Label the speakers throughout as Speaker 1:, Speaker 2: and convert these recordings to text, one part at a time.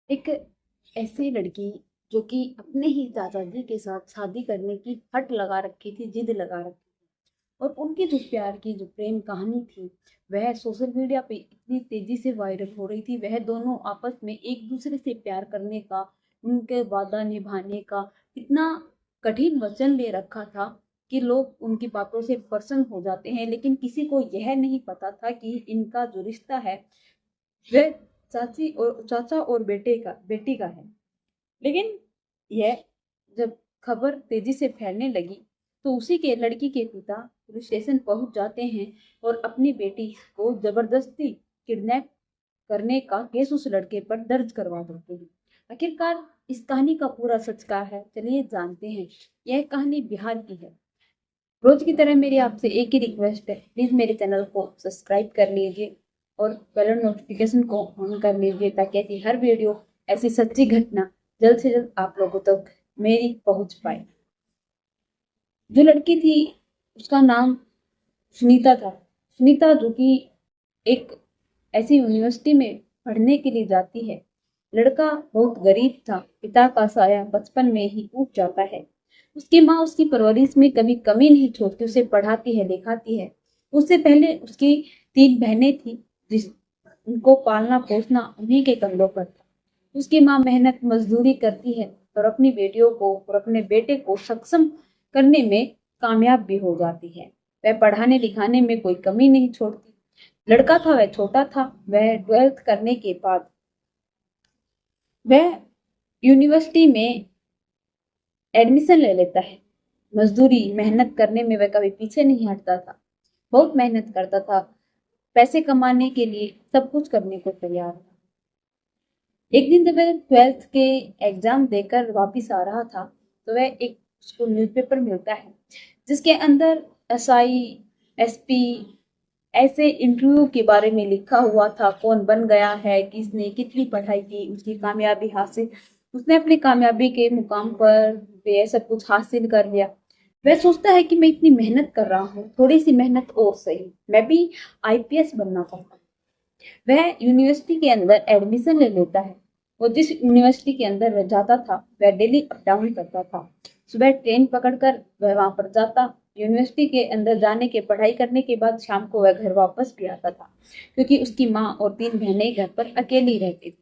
Speaker 1: एक ऐसी लड़की जो कि अपने ही चाचा जी के साथ शादी करने की हट लगा रखी थी, जिद लगा रखी थी। और उनकी जो प्यार की जो प्रेम कहानी थी, वह सोशल मीडिया पे इतनी तेजी से वायरल हो रही थी। वह दोनों आपस में एक दूसरे से प्यार करने का, उनके वादा निभाने का इतना कठिन वचन ले रखा था कि लोग उनकी बातों से प्रसन्न हो जाते हैं। लेकिन किसी को यह नहीं पता था कि इनका जो रिश्ता है वह चाचा और बेटी का है। लेकिन यह जब खबर तेजी से फैलने लगी तो उसी के लड़की के पिता पुलिस स्टेशन पहुंच जाते हैं और अपनी बेटी को जबरदस्ती किडनैप करने का केस उस लड़के पर दर्ज करवा देते हैं। आखिरकार इस कहानी का पूरा सच क्या है, चलिए जानते हैं। यह कहानी बिहार की है। रोज की तरह मेरी आपसे एक ही रिक्वेस्ट है, प्लीज मेरे चैनल को सब्सक्राइब कर लीजिए और बेल नोटिफिकेशन को ऑन कर लीजिए ताकि ऐसी हर वीडियो, ऐसी सच्ची घटना जल्द से जल्द आप लोगों तक मेरी पहुंच पाए। जो लड़की थी उसका नाम सुनीता था। सुनीता जो कि एक ऐसी यूनिवर्सिटी में पढ़ने के लिए जाती है। लड़का बहुत गरीब था, पिता का साया बचपन में ही टूट जाता है। उसकी माँ उसकी परवरिश में कभी कमी नहीं छोड़ती, उसे पढ़ाती है लिखाती है। उससे पहले उसकी 3 बहनें थी, जिस उनको पालना पोसना उन्हीं के कंधों पर था। उसकी माँ मेहनत मजदूरी करती है और अपनी बेटियों को और अपने बेटे को सक्षम करने में कामयाब भी हो जाती है। वह पढ़ाने लिखाने में कोई कमी नहीं छोड़ती। लड़का था वह छोटा था। वह 12th करने के बाद वह यूनिवर्सिटी में एडमिशन ले लेता है। मजदूरी मेहनत करने में वह कभी पीछे नहीं हटता था, बहुत मेहनत करता था। पैसे कमाने के लिए सब कुछ करने को तैयार था। एक दिन जब वह 12th के एग्जाम देकर वापिस आ रहा था तो वह एक उसको न्यूज़पेपर मिलता है जिसके अंदर एसआई, एसपी ऐसे इंटरव्यू के बारे में लिखा हुआ था। कौन बन गया है, किसने कितनी पढ़ाई की, उसकी कामयाबी हासिल, उसने अपनी कामयाबी के मुकाम पर यह सब कुछ हासिल कर लिया। वह सोचता है कि मैं इतनी मेहनत कर रहा हूँ, थोड़ी सी मेहनत और सही, मैं भी आईपीएस बनना चाहता हूँ। वह यूनिवर्सिटी के अंदर एडमिशन ले लेता है और जिस यूनिवर्सिटी के अंदर वह जाता था वह डेली अप डाउन करता था। सुबह ट्रेन पकड़कर वह वहां पर जाता। यूनिवर्सिटी के अंदर जाने के पढ़ाई करने के बाद शाम को वह घर वापस भी आता था, क्योंकि उसकी माँ और 3 बहनें घर पर अकेली रहती थी।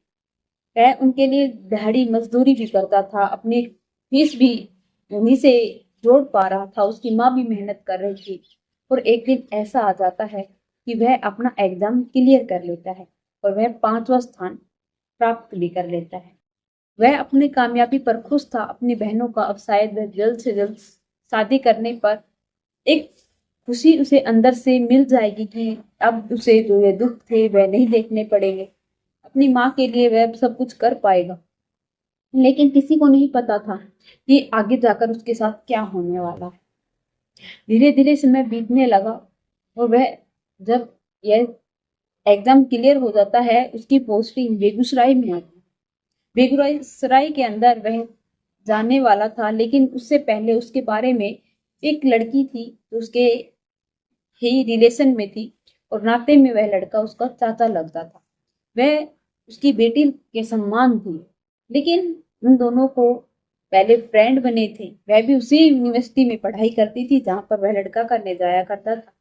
Speaker 1: वह उनके लिए दिहाड़ी मजदूरी भी करता था, अपनी फीस भी उन्हीं से जोड़ पा रहा था। उसकी माँ भी मेहनत कर रही थी। और एक दिन ऐसा आ जाता है कि वह अपना एग्जाम क्लियर कर लेता है और वह 5वां स्थान प्राप्त भी कर लेता है। वह अपनी कामयाबी पर खुश था। अपनी बहनों का अब शायद वह जल्द से जल्द शादी करने पर एक खुशी उसे अंदर से मिल जाएगी कि अब उसे जो ये दुख थे वह नहीं देखने पड़ेंगे। अपनी माँ के लिए वह सब कुछ कर पाएगा। लेकिन किसी को नहीं पता था कि आगे जाकर उसके साथ क्या होने वाला है। धीरे धीरे समय बीतने लगा और वह जब यह एग्जाम क्लियर हो जाता है उसकी पोस्टिंग बेगूसराय में आती है। बेगूसराय के अंदर वह जाने वाला था, लेकिन उससे पहले उसके बारे में एक लड़की थी जो उसके ही रिलेशन में थी और नाते में वह लड़का उसका चाचा लगता था। वह उसकी बेटी के सम्मान थी। लेकिन उन दोनों को पहले फ्रेंड बने थे। वह भी उसी यूनिवर्सिटी में पढ़ाई करती थी जहां पर वह लड़का करने जाया करता था।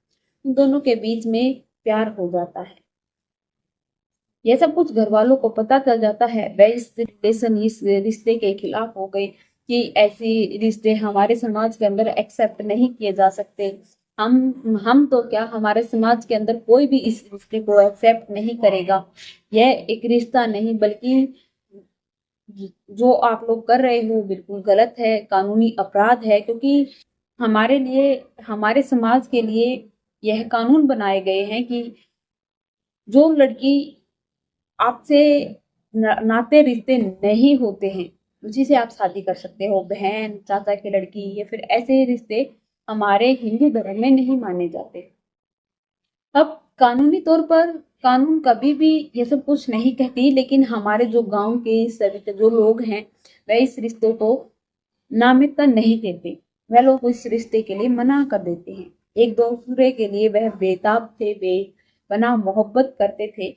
Speaker 1: उन दोनों के बीच में प्यार हो जाता है। यह सब कुछ घर वालों को पता चल जाता है। वह इस रिश्ते के खिलाफ हो गई कि ऐसी रिश्ते हमारे समाज के अंदर एक्सेप्ट नहीं किए जा सकते। हम तो क्या, हमारे समाज के अंदर कोई भी इस रिश्ते को एक्सेप्ट नहीं करेगा। यह एक रिश्ता नहीं बल्कि जो आप लोग कर रहे हो बिल्कुल गलत है, कानूनी अपराध है। क्योंकि हमारे लिए, हमारे समाज के लिए यह कानून बनाए गए हैं कि जो लड़की आपसे नाते रिश्ते नहीं होते हैं उसी से आप शादी कर सकते हो। बहन, चाचा की लड़की या फिर ऐसे रिश्ते हमारे हिंदू धर्म में नहीं माने जाते। अब कानूनी तौर पर कानून कभी भी ये सब कुछ नहीं कहती, लेकिन हमारे जो गांव के सभी जो लोग हैं वह इस रिश्ते को नामिकता नहीं देते। वह लोग इस रिश्ते के लिए मना कर देते हैं। एक दूसरे के लिए वह बेताब थे, बेपनाह मोहब्बत करते थे।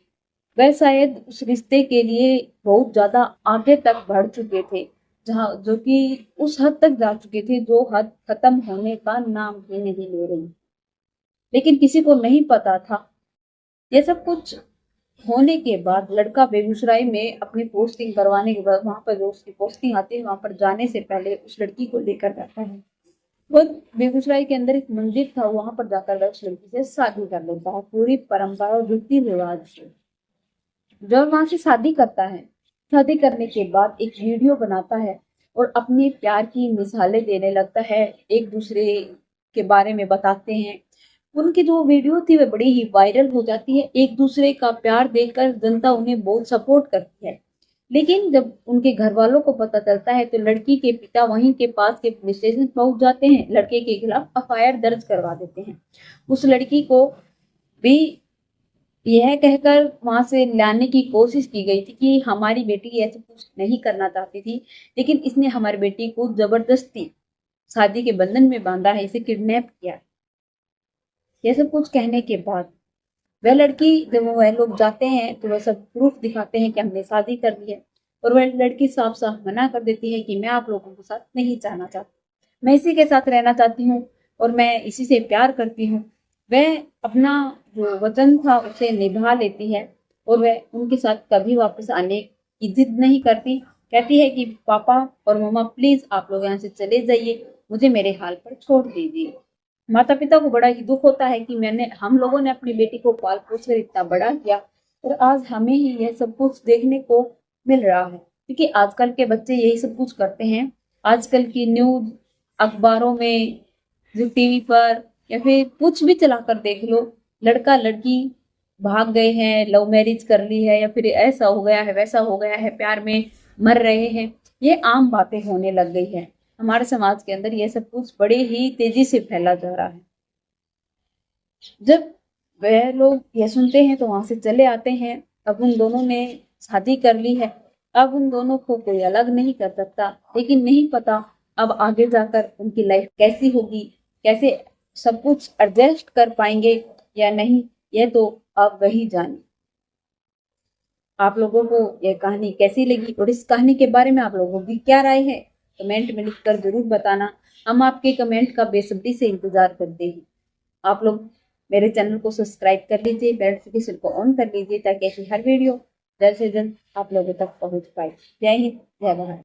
Speaker 1: वह शायद उस रिश्ते के लिए बहुत ज्यादा आगे तक बढ़ चुके थे, जहाँ जो कि उस हद तक जा चुके थे जो हद खत्म होने का नाम ही नहीं ले रही। लेकिन किसी को नहीं पता था ये सब कुछ होने के बाद लड़का बेगूसराय में अपनी पोस्टिंग करवाने के बाद वहां पर जो उसकी पोस्टिंग आती है वहां पर जाने से पहले उस लड़की को लेकर जाता है। वो बेगूसराय के अंदर एक मंदिर था, वहां पर जाकर वह उस लड़की से शादी कर लेता है पूरी परंपरा और रीति रिवाज से। जब वहां से शादी करता है, शादी करने के बाद एक वीडियो बनाता है और अपने प्यार की मिसालें देने लगता है, एक दूसरे के बारे में बताते हैं। उनकी जो वीडियो थी वह बड़ी ही वायरल हो जाती है, एक दूसरे का प्यार देखकर जनता उन्हें बहुत सपोर्ट करती है। लेकिन जब उनके घर वालों को पता चलता है तो लड़की के पिता वहीं के पास के पुलिस स्टेशन पहुंच जाते हैं, लड़के के खिलाफ एफआईआर दर्ज करवा देते हैं। उस लड़की को भी यह कहकर वहां से लाने की कोशिश की गई थी कि हमारी बेटी ऐसे कुछ नहीं करना चाहती थी, लेकिन इसने हमारी बेटी को जबरदस्ती शादी के बंधन में बांधा है, इसे किडनैप किया है। यह सब कुछ कहने के बाद वह लड़की, जब वह लोग जाते हैं तो वह सब प्रूफ दिखाते हैं कि हमने शादी कर ली है, और वह लड़की साफ साफ मना कर देती है कि मैं आप लोगों के साथ नहीं जाना चाहती, मैं इसी के साथ रहना चाहती हूँ और मैं इसी से प्यार करती हूँ। वह अपना जो वचन था उसे निभा लेती है और वह उनके साथ कभी वापस आने की जिद नहीं करती। कहती है कि पापा और मम्मा प्लीज आप लोग यहाँ से चले जाइए, मुझे मेरे हाल पर छोड़ दीजिए। माता पिता को बड़ा ही दुख होता है कि हम लोगों ने अपनी बेटी को पाल पोस कर इतना बड़ा किया और आज हमें ही यह सब कुछ देखने को मिल रहा है, क्योंकि आजकल के बच्चे यही सब कुछ करते हैं। आजकल की न्यूज, अखबारों में, जो टीवी पर या फिर कुछ भी चलाकर देख लो, लड़का लड़की भाग गए हैं, लव मैरिज कर ली है, या फिर ऐसा हो गया है वैसा हो गया है, प्यार में मर रहे हैं, ये आम बातें होने लग गई है। हमारे समाज के अंदर ये सब कुछ बड़े ही तेजी से फैला जा रहा है। जब वह लोग यह सुनते हैं तो वहां से चले आते हैं। अब उन दोनों ने शादी कर ली है, अब उन दोनों को कोई अलग नहीं कर सकता, लेकिन नहीं पता अब आगे जाकर उनकी लाइफ कैसी होगी, कैसे सब कुछ एडजस्ट कर पाएंगे या नहीं, यह तो आप वही जाने। आप लोगों को यह कहानी कैसी लगी और इस कहानी के बारे में आप लोगों की क्या राय है, कमेंट में लिखकर जरूर बताना। हम आपके कमेंट का बेसब्री से इंतजार करते हैं। आप लोग मेरे चैनल को सब्सक्राइब कर लीजिए, बेल नोटिफिकेशन को ऑन कर लीजिए ताकि ऐसी हर वीडियो जल्द से जल्द आप लोगों तक पहुंच पाए। जय हिंद, जय भारत।